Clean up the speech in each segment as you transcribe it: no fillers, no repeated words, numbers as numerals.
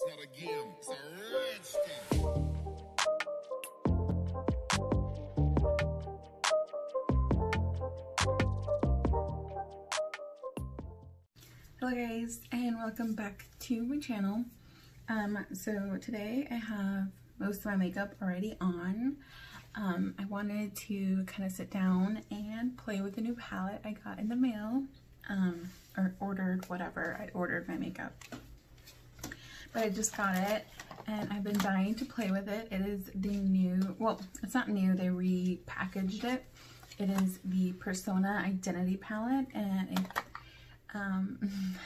It's not a game, it's a rich thing. Hello guys, and welcome back to my channel. So today I have most of my makeup already on. I wanted to kind of sit down and play with the new palette I got in the mail, or ordered, whatever. I ordered my makeup, but I just got it and I've been dying to play with it. It is the new, well, it's not new, they repackaged it. It is the Persona Identity palette, and it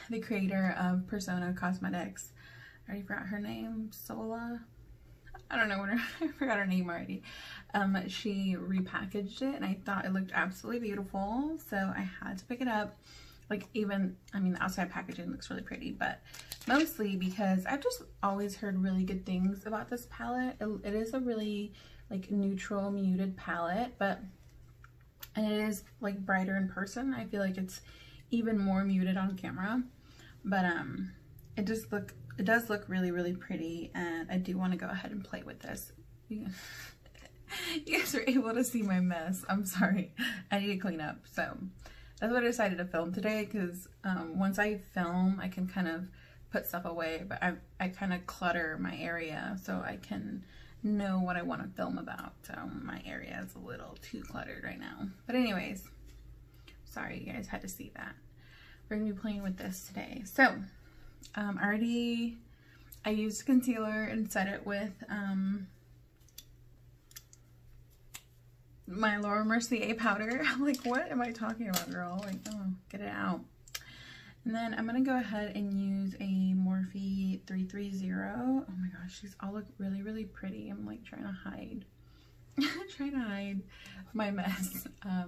the creator of Persona Cosmetics, I already forgot her name, Sola, I don't know what I forgot her name already. She repackaged it and I thought it looked absolutely beautiful, so I had to pick it up. Like, even, I mean, the outside packaging looks really pretty, but mostly because I've just always heard really good things about this palette. It is a really like neutral, muted palette, and it is like brighter in person. I feel like it's even more muted on camera, but it does look really, really pretty, and I do want to go ahead and play with this. You guys are able to see my mess. I'm sorry, I need to clean up. So that's what I decided to film today, because once I film I can kind of put stuff away, but I kind of clutter my area so I can know what I want to film about. So my area is a little too cluttered right now, but anyways, sorry you guys had to see that. We're gonna be playing with this today. So I used concealer and set it with my Laura Mercier powder. I'm like, what am I talking about, girl? Like, oh, get it out. And then I'm gonna go ahead and use a Morphe 330. Oh my gosh, these all look really, really pretty. I'm like trying to hide my mess. I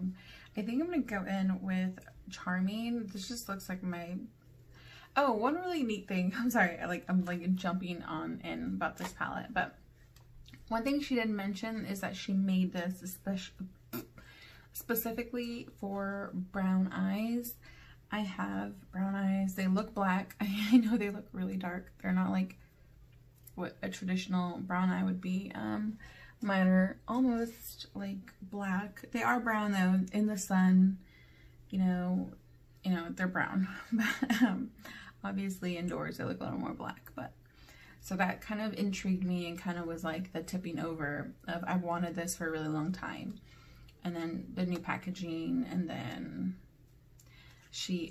think I'm gonna go in with Charming. This just looks like my, oh, one really neat thing. I'm sorry, I'm like jumping on in about this palette, but one thing she didn't mention is that she made this specifically for brown eyes. I have brown eyes. They look black. I know they look really dark. They're not like what a traditional brown eye would be. Mine are almost like black. They are brown though in the sun. You know, they're brown. But obviously indoors they look a little more black. But so that kind of intrigued me and kind of was like the tipping over of I wanted this for a really long time. And then the new packaging, and then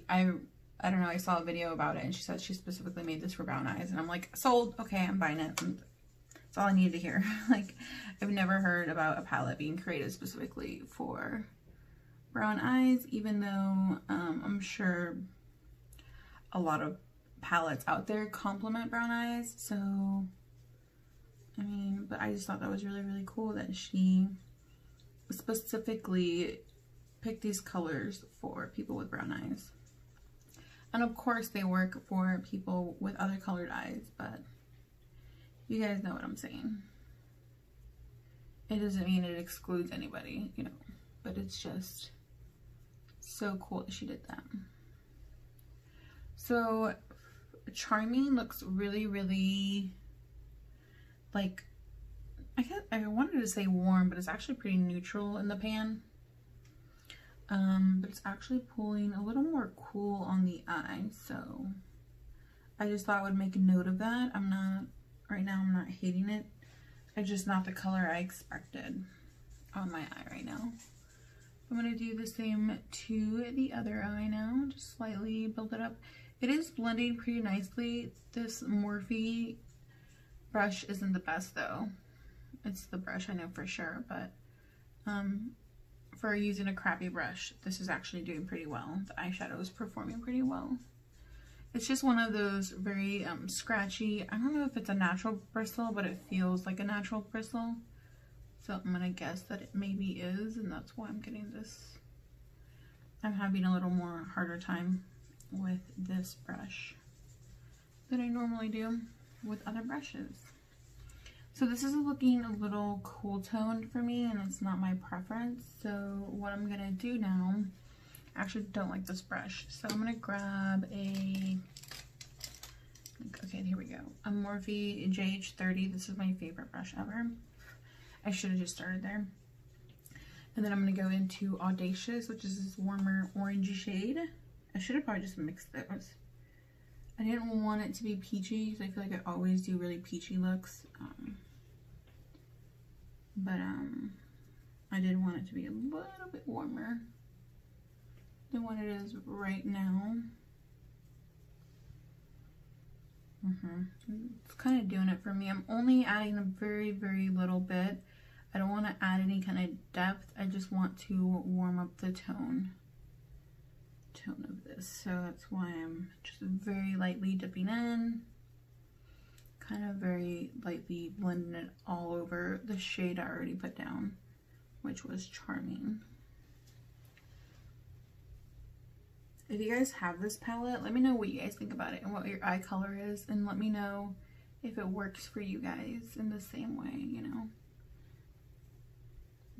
I don't know, I saw a video about it and she said she specifically made this for brown eyes, and I'm like, sold. Okay, I'm buying it. That's all I needed to hear. Like, I've never heard about a palette being created specifically for brown eyes, even though I'm sure a lot of palettes out there complement brown eyes. So I mean, but I just thought that was really, really cool that she specifically picked these colors for people with brown eyes. And of course they work for people with other colored eyes, but you guys know what I'm saying. It doesn't mean it excludes anybody, you know, but it's just so cool that she did that. So Charming looks really, really like, I wanted to say warm, but it's actually pretty neutral in the pan. But it's actually pulling a little more cool on the eye, so I just thought I would make a note of that. Right now I'm not hating it. It's just not the color I expected on my eye right now. I'm going to do the same to the other eye now, just slightly build it up. It is blending pretty nicely. This Morphe brush isn't the best though. It's the brush, I know for sure, but for using a crappy brush, this is actually doing pretty well. The eyeshadow is performing pretty well. It's just one of those very scratchy, I don't know if it's a natural bristle, but it feels like a natural bristle. So I'm gonna guess that it maybe is, and that's why I'm getting this. I'm having a little more harder time with this brush than I normally do with other brushes. So this is looking a little cool toned for me, and it's not my preference. So what I'm gonna do now, I actually don't like this brush, so I'm gonna grab a, okay, here we go. go. A Morphe JH30. This is my favorite brush ever. I should have just started there. And then I'm going to go into Audacious, which is this warmer orangey shade. I should have probably just mixed those. I didn't want it to be peachy because I feel like I always do really peachy looks. I did want it to be a little bit warmer than what it is right now. It's kind of doing it for me. I'm only adding a very, very little bit. I don't want to add any kind of depth. I just want to warm up the tone of this. So that's why I'm just very lightly dipping in. Kind of very lightly blending it all over the shade I already put down, which was Charming. If you guys have this palette, let me know what you guys think about it and what your eye color is, and let me know if it works for you guys in the same way, you know.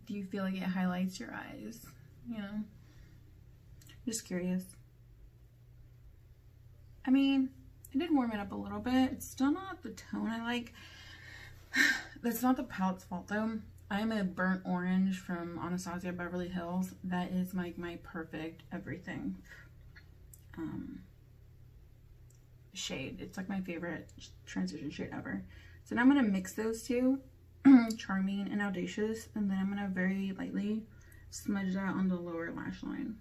Do you feel like it highlights your eyes, you know? Just curious. I mean, I did warm it up a little bit. It's still not the tone I like. That's not the palette's fault though. I'm a burnt orange from Anastasia Beverly Hills. That is like my perfect everything shade. It's like my favorite transition shade ever. So now I'm going to mix those two, Charming and Audacious, and then I'm going to very lightly smudge that on the lower lash line.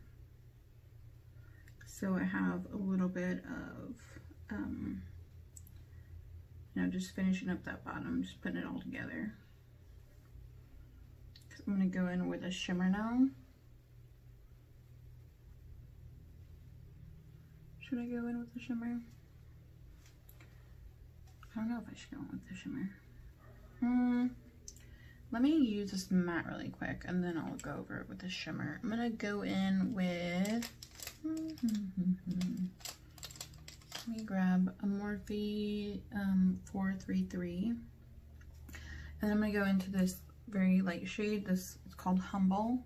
So I have a little bit of, you know, just finishing up that bottom, just putting it all together. I'm going to go in with a shimmer now. Should I go in with the shimmer? I don't know if I should go in with the shimmer. Let me use this matte really quick and then I'll go over it with the shimmer. I'm going to go in with... Let me grab a Morphe 433. And I'm going to go into this very light shade. This is called Humble.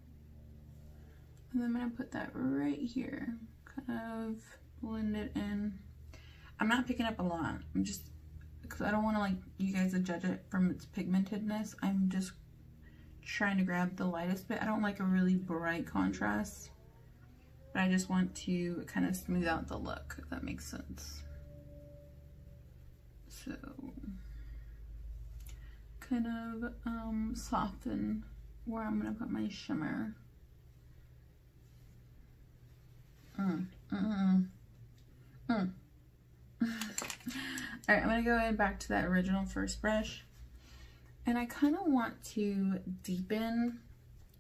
And then I'm going to put that right here. Kind of blend it in. I'm not picking up a lot. I'm just, because I don't want to like you guys to judge it from its pigmentedness. I'm just trying to grab the lightest bit. I don't like a really bright contrast. But I just want to kind of smooth out the look, if that makes sense. So, kind of soften where I'm going to put my shimmer. Alright, I'm going to go in back to that original first brush. And I kind of want to deepen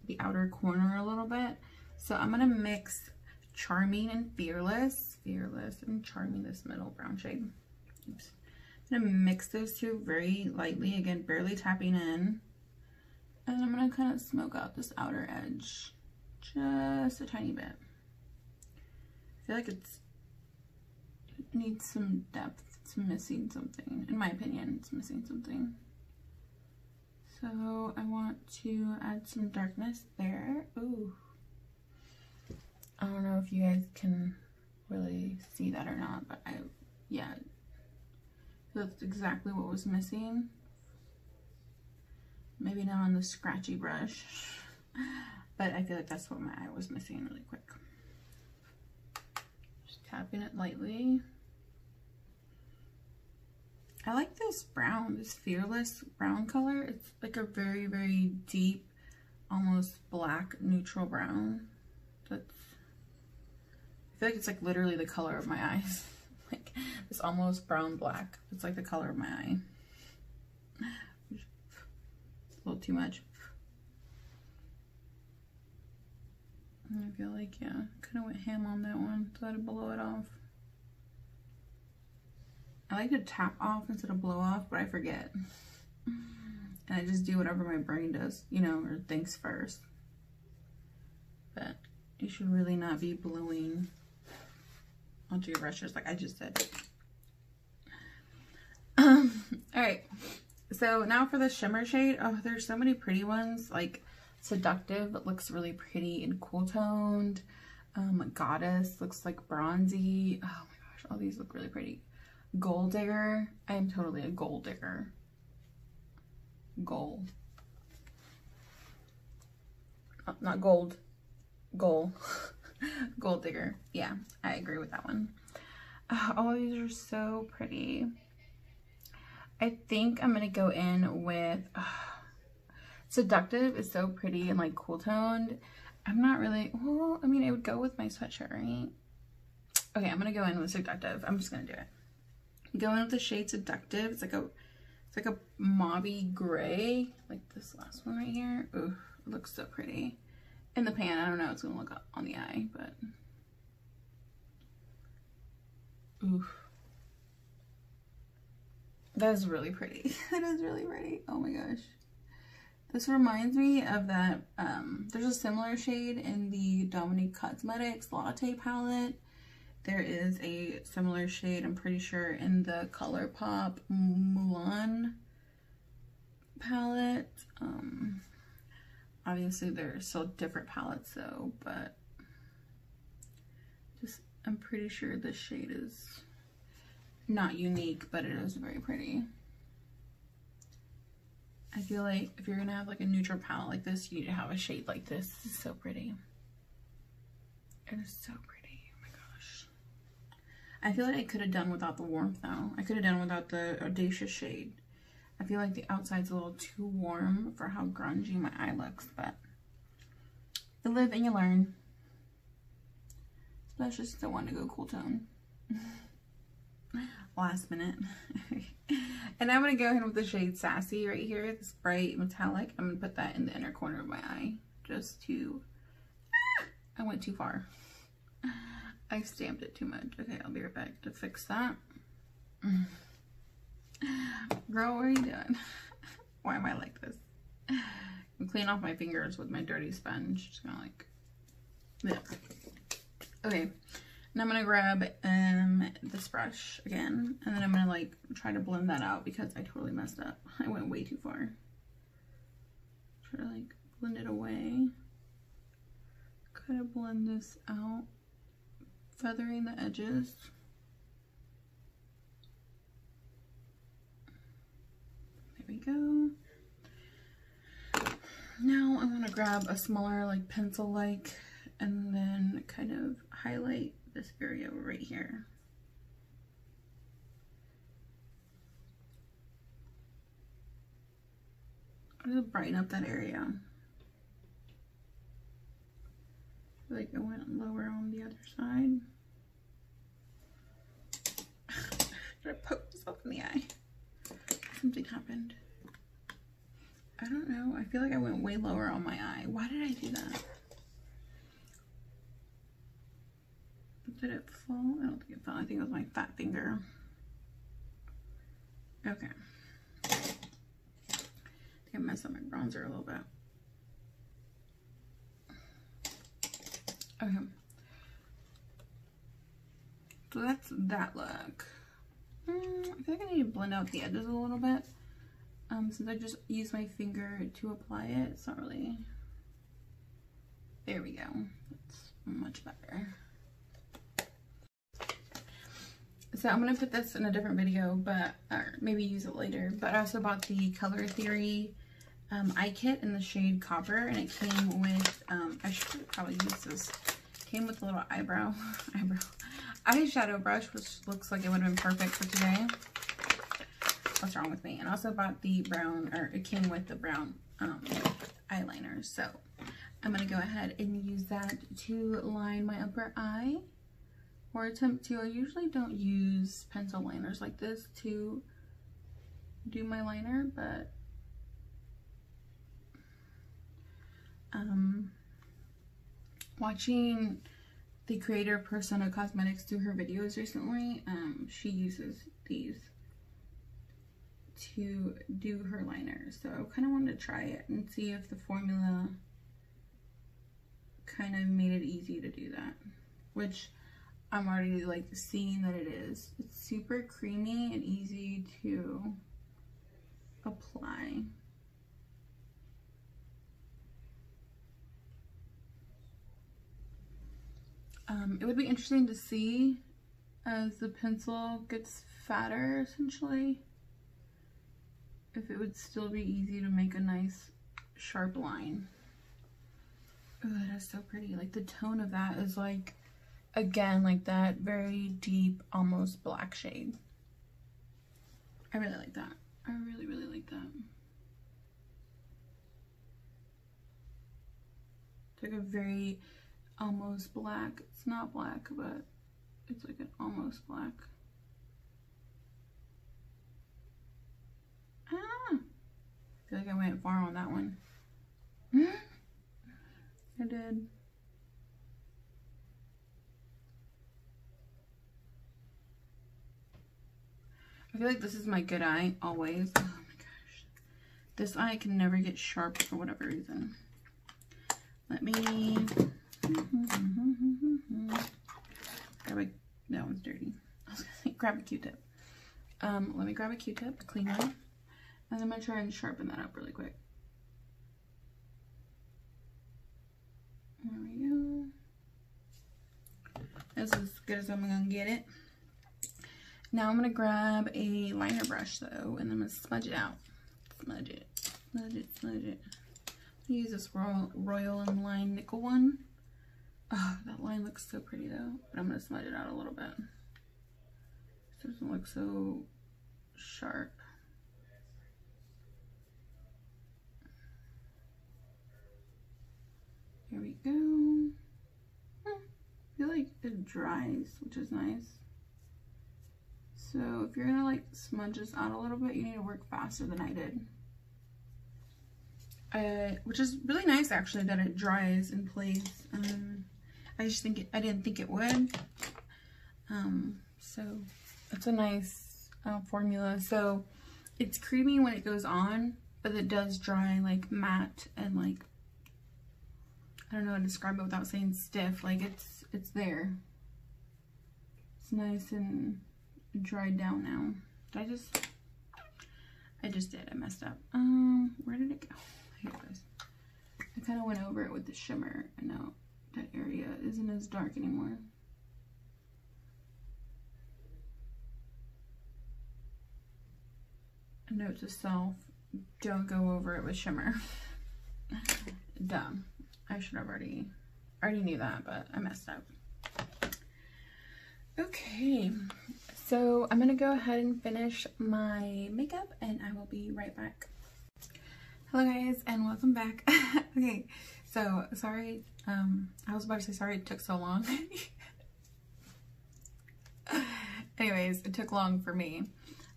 the outer corner a little bit. So I'm going to mix Charming and Fearless and Charming, this middle brown shade. Oops. I'm going to mix those two very lightly, again, barely tapping in. And I'm going to kind of smoke out this outer edge just a tiny bit. I feel like it needs some depth. It's missing something. In my opinion, it's missing something. So I want to add some darkness there. Ooh. I don't know if you guys can really see that or not, but yeah. That's exactly what was missing. Maybe not on the scratchy brush, but I feel like that's what my eye was missing really quick. Just tapping it lightly. I like this brown, this Fearless brown color. It's like a very, very deep, almost black neutral brown. That's, I feel like it's like literally the color of my eyes. Like this almost brown black. It's like the color of my eye. A little too much. And I feel like, yeah, kind of went ham on that one, so I had to blow it off. I like to tap off instead of blow off, but I forget. And I just do whatever my brain does, you know, or thinks first. But you should really not be blowing onto your brushes like I just did. Alright, so now for the shimmer shade. Oh, there's so many pretty ones, like Seductive, it looks really pretty and cool toned. Goddess looks like bronzy. Oh my gosh, all these look really pretty. Gold digger. I am totally a gold digger. Goal. Not gold. Goal. Gold digger. Yeah, I agree with that one. All these are so pretty. I think I'm gonna go in with Seductive is so pretty and like cool toned. I'm not really, well, I mean, it would go with my sweatshirt, right? Okay, I'm gonna go in with Seductive. I'm just gonna do it. Go in with the shade Seductive. It's like a mauvey gray, like this last one right here. Ooh, it looks so pretty. In the pan, I don't know how it's gonna look on the eye, but oof. That is really pretty. That is really pretty. Oh my gosh. This reminds me of that, there's a similar shade in the Dominique Cosmetics Latte palette. There is a similar shade, I'm pretty sure, in the ColourPop Mulan palette. Obviously they're still different palettes though, but just, I'm pretty sure this shade is not unique, but it is very pretty. I feel like if you're gonna have like a neutral palette like this, you need to have a shade like this. This is so pretty. It is so pretty. Oh my gosh. I feel like I could have done without the warmth though. I could have done without the Audacious shade. I feel like the outside's a little too warm for how grungy my eye looks, but you live and you learn. So that's just the one to go cool tone. Last minute. And I'm going to go ahead with the shade Sassy right here, this bright metallic. I'm going to put that in the inner corner of my eye just to, I went too far. I stamped it too much. Okay, I'll be right back to fix that. Girl, what are you doing? Why am I like this? I'm cleaning off my fingers with my dirty sponge. Just gonna like, yeah. Okay. And I'm gonna grab this brush again, and then I'm gonna like try to blend that out because I totally messed up. I went way too far. Try to like blend it away. Kind of blend this out, feathering the edges. There we go. Now I'm gonna grab a smaller like pencil-like and then kind of highlight this area right here. I'm gonna brighten up that area. I feel like I went lower on the other side. Did I poke myself in the eye? Something happened. I don't know. I feel like I went way lower on my eye. Why did I do that? Did it fall? I don't think it fell. I think it was my fat finger. Okay. I think I messed up my bronzer a little bit. Okay. So that's that look. I feel like I need to blend out the edges a little bit. Since I just used my finger to apply it, it's not really... There we go. That's much better. So I'm going to put this in a different video, but or maybe use it later. But I also bought the Color Theory eye kit in the shade Copper, and it came with, I should probably use this. It came with a little eyeshadow brush, which looks like it would have been perfect for today. What's wrong with me? And also bought the brown, or it came with the brown eyeliner. So I'm going to go ahead and use that to line my upper eye. Or attempt to. I usually don't use pencil liners like this to do my liner, but watching the creator Persona Cosmetics do her videos recently, she uses these to do her liner. So I kind of wanted to try it and see if the formula kind of made it easy to do that, which I'm already like seeing that it is. It's super creamy and easy to apply. It would be interesting to see as the pencil gets fatter, essentially. If it would still be easy to make a nice sharp line. Oh, that is so pretty. Like the tone of that is like, again, like that very deep, almost black shade. I really like that. I really, really like that. It's like a very almost black. It's not black, but it's like an almost black. Ah, I feel like I went far on that one. I did. I feel like this is my good eye always. Oh my gosh. This eye can never get sharp for whatever reason. Let me grab a, that one's dirty. I was gonna say grab a Q-tip. Let me grab a Q-tip, a clean one, and I'm gonna try and sharpen that up really quick. There we go. That's as good as I'm gonna get it. Now I'm gonna grab a liner brush though, and I'm gonna smudge it out. Smudge it, smudge it, smudge it. Use this Royal and Line Nickel one. Oh, that line looks so pretty though, but I'm gonna smudge it out a little bit so it doesn't look so sharp. Here we go. I feel like it dries, which is nice. So if you're gonna like smudge this out a little bit, you need to work faster than I did. Which is really nice actually that it dries in place. I just think I didn't think it would. So it's a nice formula. So it's creamy when it goes on, but it does dry like matte and like, I don't know how to describe it without saying stiff. Like it's there. It's nice and dried down now. I just did. I messed up. Where did it go? Here it goes. I kind of went over it with the shimmer, and now that area isn't as dark anymore. A note to self: don't go over it with shimmer. Dumb. I should have already knew that, but I messed up. Okay, so I'm gonna go ahead and finish my makeup, and I will be right back. Hello guys, and welcome back. Okay, so sorry, I was about to say sorry it took so long. Anyways, it took long for me.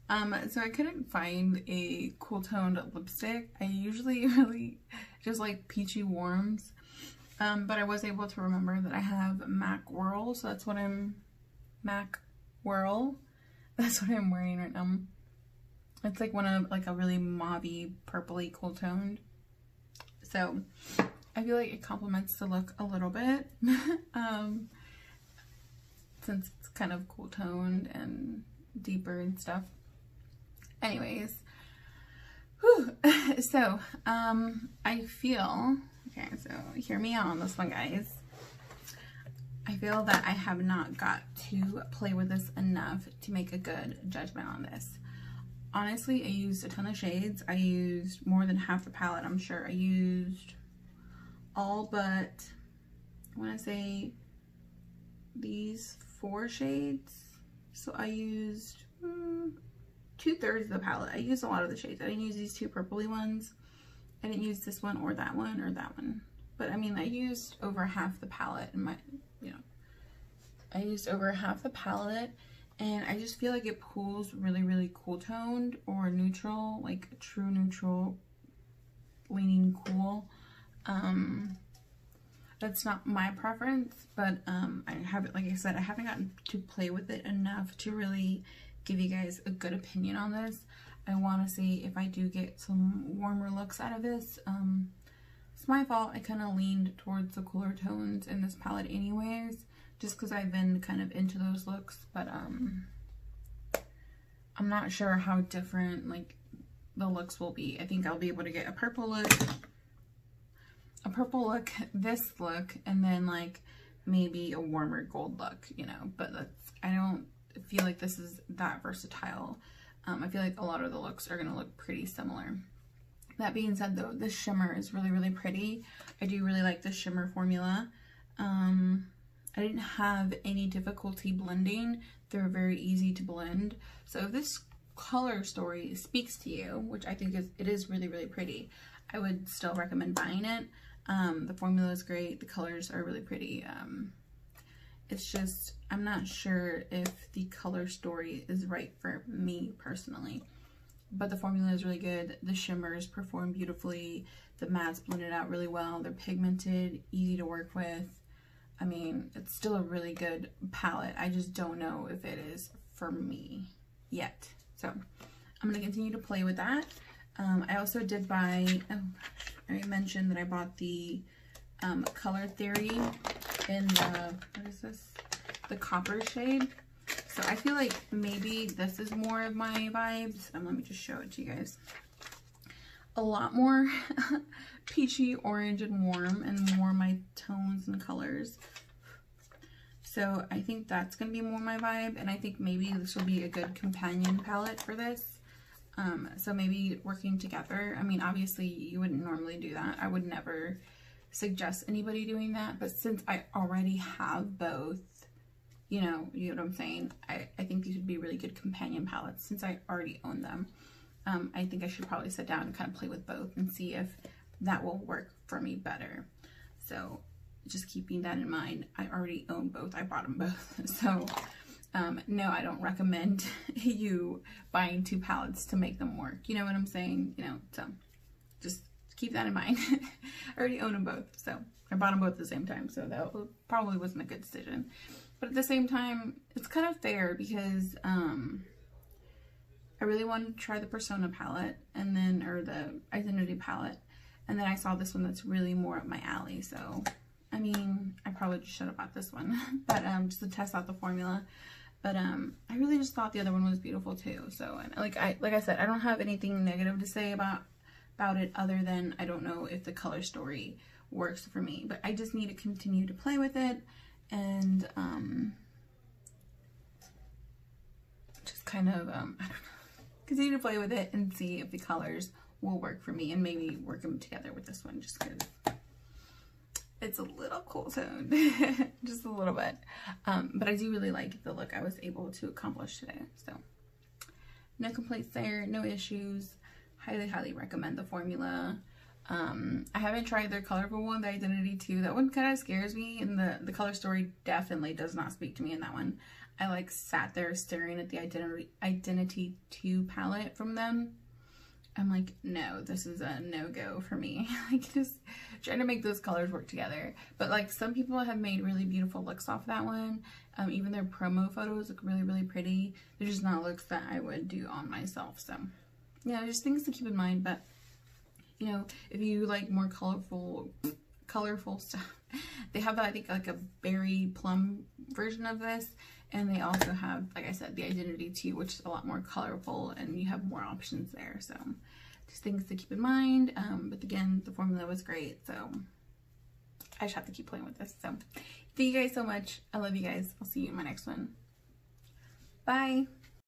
So I couldn't find a cool toned lipstick. I usually really just like peachy warms, but I was able to remember that I have MAC Whirl, so that's what I'm, MAC Whirl, that's what I'm wearing right now. It's like one of like a really mauvey, purpley, cool toned. So I feel like it complements the look a little bit, since it's kind of cool toned and deeper and stuff. Anyways, whew. So I feel, okay, so hear me out on this one, guys. I feel that I have not got to play with this enough to make a good judgment on this. Honestly, I used a ton of shades. I used more than half the palette, I'm sure. I used all but, I want to say, these 4 shades. So I used 2/3 of the palette. I used a lot of the shades. I didn't use these 2 purpley ones. I didn't use this one or that one or that one. But I mean, I used over half the palette in my, you know, I used over half the palette. And I just feel like it pulls really, really cool toned or neutral, like a true neutral, leaning cool. That's not my preference, but I haven't, like I said, I haven't gotten to play with it enough to really give you guys a good opinion on this. I want to see if I do get some warmer looks out of this. It's my fault. I kind of leaned towards the cooler tones in this palette anyways, just because I've been kind of into those looks, but I'm not sure how different like the looks will be. I think I'll be able to get a purple look, this look, and then like maybe a warmer gold look, you know, but that's, I don't feel like this is that versatile. I feel like a lot of the looks are going to look pretty similar. That being said, though, this shimmer is really, really pretty. I do really like the shimmer formula. I didn't have any difficulty blending. They're very easy to blend. So if this color story speaks to you, which I think it is really, really pretty, I would still recommend buying it. The formula is great. The colors are really pretty. It's just, I'm not sure if the color story is right for me personally. But the formula is really good. The shimmers perform beautifully. The mattes blended out really well. They're pigmented, easy to work with. I mean, it's still a really good palette. I just don't know if it is for me yet. So I'm going to continue to play with that. I also did buy, I already mentioned that I bought the Color Theory in the, what is this? The copper shade. So I feel like maybe this is more of my vibes. Let me just show it to you guys. A lot more peachy, orange, and warm, and more my tones and colors. So I think that's going to be more my vibe, and I think maybe this will be a good companion palette for this. So maybe working together. I mean, obviously you wouldn't normally do that. I would never suggest anybody doing that, but since I already have both, you know what I'm saying? I think these would be really good companion palettes since I already own them. I think I should probably sit down and kind of play with both and see if that will work for me better. So just keeping that in mind, I already own both. I bought them both. So no, I don't recommend you buying two palettes to make them work. You know what I'm saying? You know, so just keep that in mind. I already own them both. So I bought them both at the same time. So that probably wasn't a good decision. But at the same time, it's kind of fair because I really wanted to try the Persona palette and then, or the Identity palette. And then I saw this one that's really more up my alley. So, I mean, I probably just should have bought this one, but just to test out the formula. But I really just thought the other one was beautiful too. So, like I said, I don't have anything negative to say about it other than I don't know if the color story works for me. But I just need to continue to play with it and just kind of I don't know, continue to play with it and see if the colors will work for me, and maybe work them together with this one just because it's a little cool toned, just a little bit. But I do really like the look I was able to accomplish today. So no complaints there, no issues. Highly, highly recommend the formula. I haven't tried their colorful one, the Identity 2. That one kind of scares me, and the color story definitely does not speak to me in that one. I like sat there staring at the Identity 2 palette from them. I'm like, no, this is a no-go for me. Like, just trying to make those colors work together. But like, some people have made really beautiful looks off that one. Even their promo photos look really, really pretty. They're just not looks that I would do on myself. So yeah, just things to keep in mind. But you know, if you like more colorful stuff, they have, I think, like a berry plum version of this. And they also have, like I said, the Identity 2, which is a lot more colorful, and you have more options there. So just things to keep in mind. But again, the formula was great. So I just have to keep playing with this. So thank you guys so much. I love you guys. I'll see you in my next one. Bye.